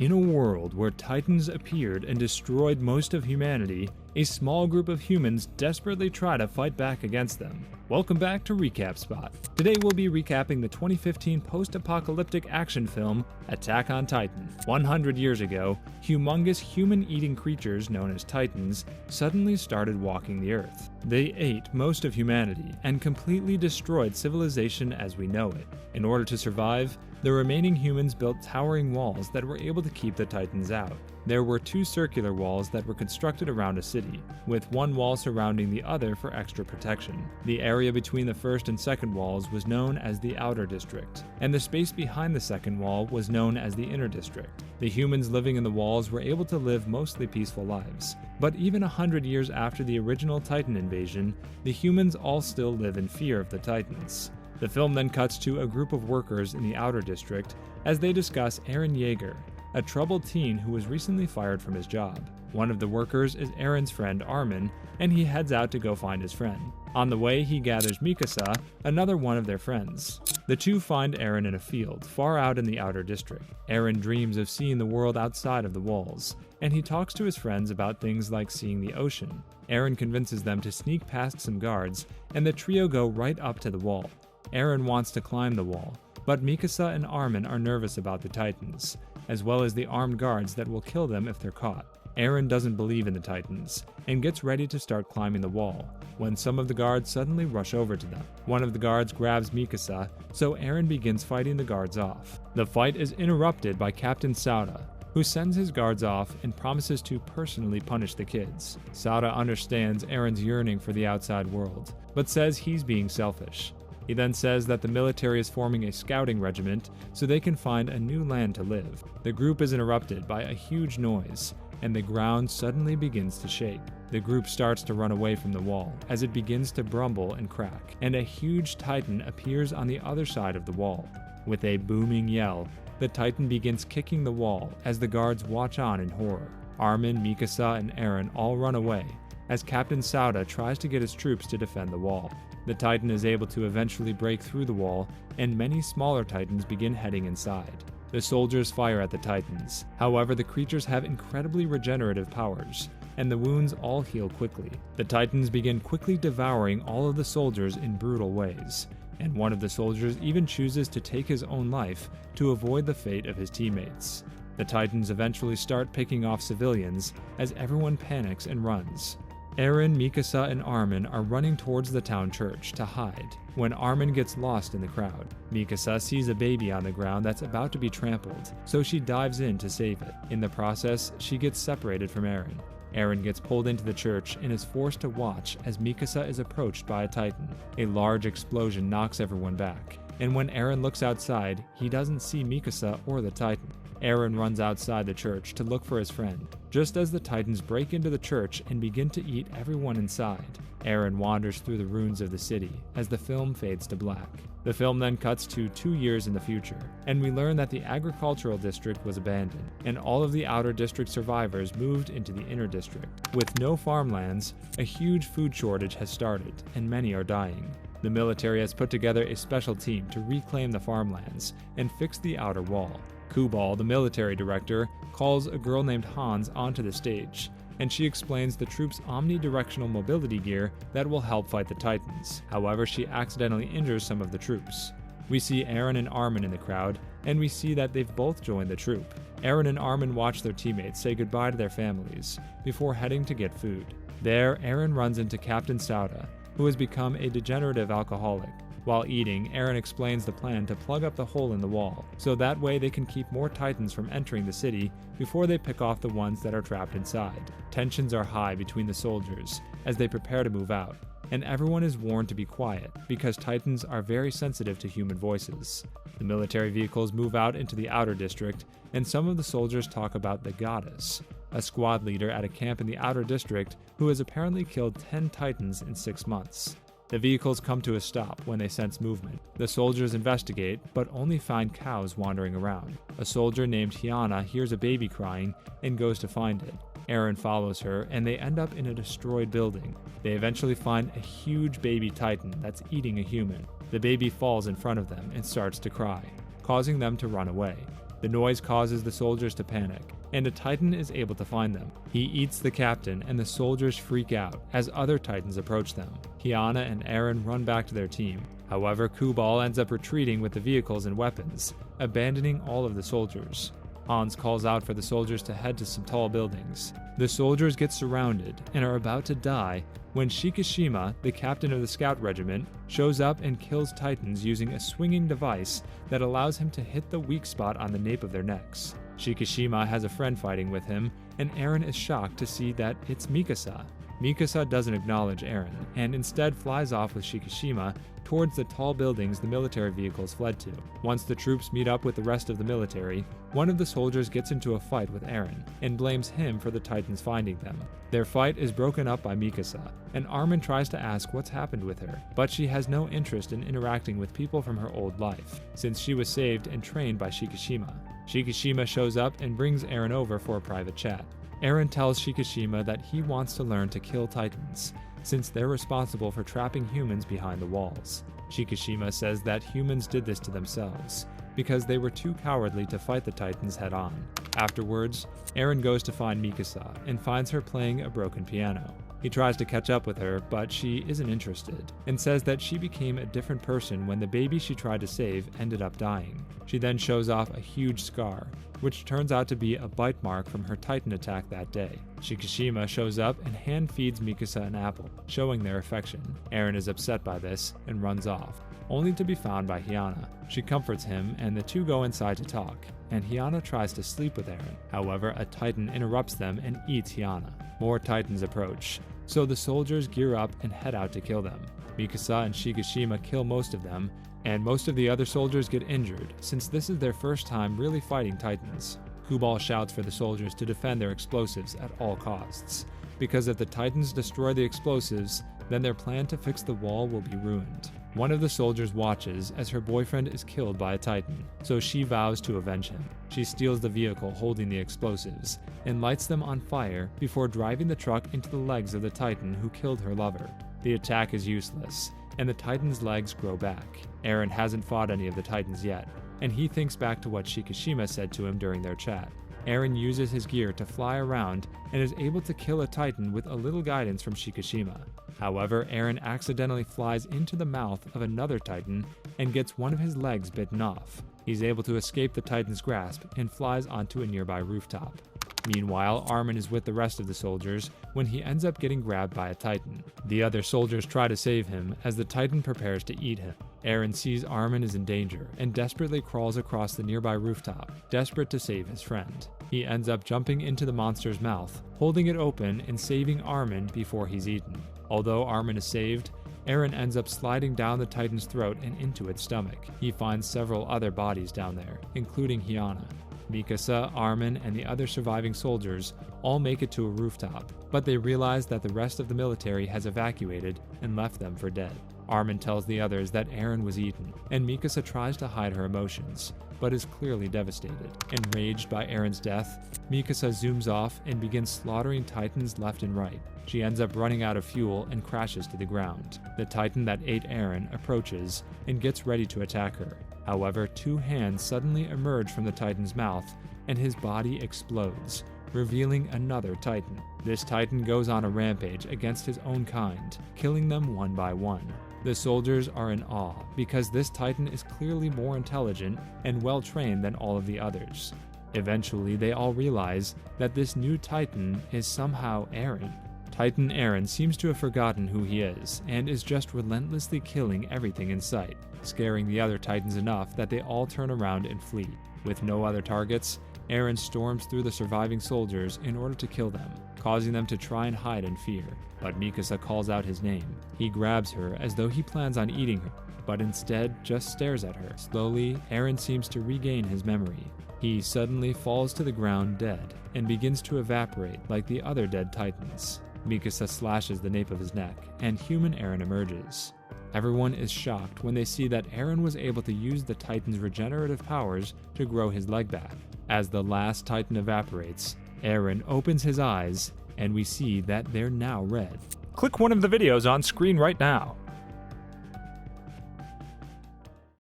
In a world where Titans appeared and destroyed most of humanity, a small group of humans desperately try to fight back against them. Welcome back to Recap Spot. Today we'll be recapping the 2015 post-apocalyptic action film Attack on Titan. 100 years ago, humongous human-eating creatures known as Titans suddenly started walking the Earth. They ate most of humanity and completely destroyed civilization as we know it. In order to survive, the remaining humans built towering walls that were able to keep the Titans out. There were 2 circular walls that were constructed around a city, with one wall surrounding the other for extra protection. The area between the first and second walls was known as the Outer District, and the space behind the second wall was known as the Inner District. The humans living in the walls were able to live mostly peaceful lives, but even 100 years after the original Titan invasion, the humans all still live in fear of the Titans. The film then cuts to a group of workers in the Outer District as they discuss Eren Yeager, a troubled teen who was recently fired from his job. One of the workers is Eren's friend Armin, and he heads out to go find his friend. On the way, he gathers Mikasa, another one of their friends. The two find Eren in a field, far out in the Outer District. Eren dreams of seeing the world outside of the walls, and he talks to his friends about things like seeing the ocean. Eren convinces them to sneak past some guards, and the trio go right up to the wall. Eren wants to climb the wall, but Mikasa and Armin are nervous about the Titans, as well as the armed guards that will kill them if they're caught. Eren doesn't believe in the Titans, and gets ready to start climbing the wall, when some of the guards suddenly rush over to them. One of the guards grabs Mikasa, so Eren begins fighting the guards off. The fight is interrupted by Captain Sauda, who sends his guards off and promises to personally punish the kids. Sauda understands Eren's yearning for the outside world, but says he's being selfish. He then says that the military is forming a scouting regiment so they can find a new land to live. The group is interrupted by a huge noise, and the ground suddenly begins to shake. The group starts to run away from the wall as it begins to rumble and crack, and a huge Titan appears on the other side of the wall. With a booming yell, the Titan begins kicking the wall as the guards watch on in horror. Armin, Mikasa, and Eren all run away as Captain Sauda tries to get his troops to defend the wall. The Titan is able to eventually break through the wall, and many smaller Titans begin heading inside. The soldiers fire at the Titans. However, the creatures have incredibly regenerative powers, and the wounds all heal quickly. The Titans begin quickly devouring all of the soldiers in brutal ways, and one of the soldiers even chooses to take his own life to avoid the fate of his teammates. The Titans eventually start picking off civilians as everyone panics and runs. Eren, Mikasa, and Armin are running towards the town church to hide when Armin gets lost in the crowd. Mikasa sees a baby on the ground that's about to be trampled, so she dives in to save it. In the process, she gets separated from Eren. Eren gets pulled into the church and is forced to watch as Mikasa is approached by a Titan. A large explosion knocks everyone back, and when Eren looks outside, he doesn't see Mikasa or the Titan. Eren runs outside the church to look for his friend, just as the Titans break into the church and begin to eat everyone inside. Eren wanders through the ruins of the city as the film fades to black. The film then cuts to 2 years in the future, and we learn that the agricultural district was abandoned, and all of the Outer District survivors moved into the Inner District. With no farmlands, a huge food shortage has started, and many are dying. The military has put together a special team to reclaim the farmlands and fix the outer wall. Kubal, the military director, calls a girl named Hans onto the stage, and she explains the troops' omnidirectional mobility gear that will help fight the Titans. However, she accidentally injures some of the troops. We see Eren and Armin in the crowd, and we see that they've both joined the troop. Eren and Armin watch their teammates say goodbye to their families before heading to get food. There, Eren runs into Captain Sauda, who has become a degenerative alcoholic. While eating, Eren explains the plan to plug up the hole in the wall, so that way they can keep more Titans from entering the city before they pick off the ones that are trapped inside. Tensions are high between the soldiers as they prepare to move out, and everyone is warned to be quiet because Titans are very sensitive to human voices. The military vehicles move out into the Outer District, and some of the soldiers talk about the Goddess, a squad leader at a camp in the Outer District who has apparently killed 10 Titans in 6 months. The vehicles come to a stop when they sense movement. The soldiers investigate, but only find cows wandering around. A soldier named Hyana hears a baby crying and goes to find it. Eren follows her, and they end up in a destroyed building. They eventually find a huge baby Titan that's eating a human. The baby falls in front of them and starts to cry, causing them to run away. The noise causes the soldiers to panic, and a Titan is able to find them. He eats the captain, and the soldiers freak out as other Titans approach them. Hyana and Eren run back to their team. However, Kubal ends up retreating with the vehicles and weapons, abandoning all of the soldiers. Hans calls out for the soldiers to head to some tall buildings. The soldiers get surrounded and are about to die when Shikishima, the captain of the scout regiment, shows up and kills Titans using a swinging device that allows him to hit the weak spot on the nape of their necks. Shikishima has a friend fighting with him, and Eren is shocked to see that it's Mikasa. Mikasa doesn't acknowledge Eren, and instead flies off with Shikishima towards the tall buildings the military vehicles fled to. Once the troops meet up with the rest of the military, one of the soldiers gets into a fight with Eren, and blames him for the Titans finding them. Their fight is broken up by Mikasa, and Armin tries to ask what's happened with her, but she has no interest in interacting with people from her old life, since she was saved and trained by Shikishima. Shikishima shows up and brings Eren over for a private chat. Eren tells Shikishima that he wants to learn to kill Titans, since they're responsible for trapping humans behind the walls. Shikishima says that humans did this to themselves, because they were too cowardly to fight the Titans head-on. Afterwards, Eren goes to find Mikasa and finds her playing a broken piano. He tries to catch up with her, but she isn't interested, and says that she became a different person when the baby she tried to save ended up dying. She then shows off a huge scar, which turns out to be a bite mark from her Titan attack that day. Shikishima shows up and hand feeds Mikasa an apple, showing their affection. Eren is upset by this and runs off, only to be found by Hyana. She comforts him, and the two go inside to talk, and Hyana tries to sleep with Eren. However, a Titan interrupts them and eats Hyana. More Titans approach, so the soldiers gear up and head out to kill them. Mikasa and Shikishima kill most of them, and most of the other soldiers get injured, since this is their first time really fighting Titans. Kubal shouts for the soldiers to defend their explosives at all costs, because if the Titans destroy the explosives, then their plan to fix the wall will be ruined. One of the soldiers watches as her boyfriend is killed by a Titan, so she vows to avenge him. She steals the vehicle holding the explosives and lights them on fire before driving the truck into the legs of the Titan who killed her lover. The attack is useless, and the Titan's legs grow back. Eren hasn't fought any of the Titans yet, and he thinks back to what Shikishima said to him during their chat. Eren uses his gear to fly around and is able to kill a Titan with a little guidance from Shikishima. However, Eren accidentally flies into the mouth of another Titan and gets one of his legs bitten off. He's able to escape the Titan's grasp and flies onto a nearby rooftop. Meanwhile, Armin is with the rest of the soldiers when he ends up getting grabbed by a Titan. The other soldiers try to save him as the Titan prepares to eat him. Eren sees Armin is in danger and desperately crawls across the nearby rooftop, desperate to save his friend. He ends up jumping into the monster's mouth, holding it open and saving Armin before he's eaten. Although Armin is saved, Eren ends up sliding down the Titan's throat and into its stomach. He finds several other bodies down there, including Hyana. Mikasa, Armin, and the other surviving soldiers all make it to a rooftop, but they realize that the rest of the military has evacuated and left them for dead. Armin tells the others that Eren was eaten, and Mikasa tries to hide her emotions, but is clearly devastated. Enraged by Eren's death, Mikasa zooms off and begins slaughtering Titans left and right. She ends up running out of fuel and crashes to the ground. The Titan that ate Eren approaches and gets ready to attack her. However, two hands suddenly emerge from the Titan's mouth, and his body explodes, revealing another Titan. This Titan goes on a rampage against his own kind, killing them one by one. The soldiers are in awe because this Titan is clearly more intelligent and well-trained than all of the others. Eventually, they all realize that this new Titan is somehow Eren. Titan Eren seems to have forgotten who he is and is just relentlessly killing everything in sight, scaring the other Titans enough that they all turn around and flee. With no other targets, Eren storms through the surviving soldiers in order to kill them, causing them to try and hide in fear. But Mikasa calls out his name. He grabs her as though he plans on eating her, but instead just stares at her. Slowly, Eren seems to regain his memory. He suddenly falls to the ground dead and begins to evaporate like the other dead Titans. Mikasa slashes the nape of his neck, and human Eren emerges. Everyone is shocked when they see that Eren was able to use the Titan's regenerative powers to grow his leg back. As the last Titan evaporates, Eren opens his eyes, and we see that they're now red. Click one of the videos on screen right now.